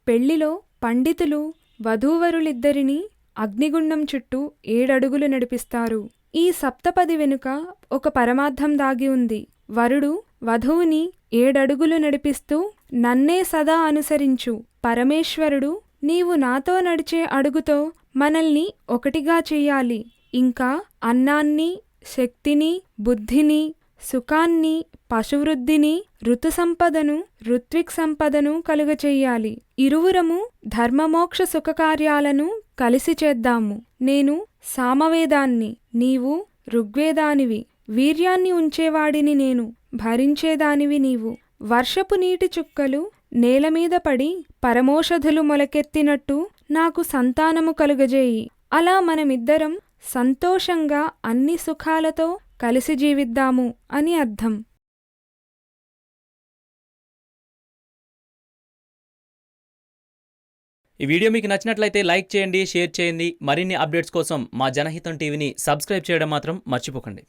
పెళ్లిలో పండితులు వధూవరులిద్దరినీ అగ్నిగుండం చుట్టూ 7 అడుగులు నడిపిస్తారు. ఈ సప్తపది వెనుక ఒక పరమార్థం దాగి ఉంది. వరుడు వధువుని 7 అడుగులు నడిపిస్తూ నన్నే సదా అనుసరించు పరమేశ్వరుడు, నీవు నాతో నడిచే అడుగుతో మనల్ని ఒకటిగా చెయ్యాలి. ఇంకా అన్నాన్ని, శక్తిని, బుద్ధిని, సుఖాన్ని, పశువృద్ధిని, ఋతుసంపదను, ఋత్విక్ సంపదను కలుగచెయ్యాలి. ఇరువురము ధర్మమోక్ష సుఖకార్యాలను కలిసి చేద్దాము. నేను సామవేదాన్ని, నీవు ఋగ్వేదానివి. వీర్యాన్ని ఉంచేవాడిని నేను, భరించేదానివి నీవు. వర్షపు నీటి చుక్కలు నేలమీద పడి పరమోషధులు మొలకెత్తినట్టు నాకు సంతానము కలుగజేయి. అలా మనమిద్దరం సంతోషంగా అన్ని సుఖాలతో కలిసి జీవిద్దాము అని అర్థం. ఈ వీడియో మీకు నచ్చినట్లయితే లైక్ చేయండి, షేర్ చేయండి. మరిన్ని అప్డేట్స్ కోసం మా జనహితం టీవీని సబ్స్క్రైబ్ చేయడం మాత్రం మర్చిపోకండి.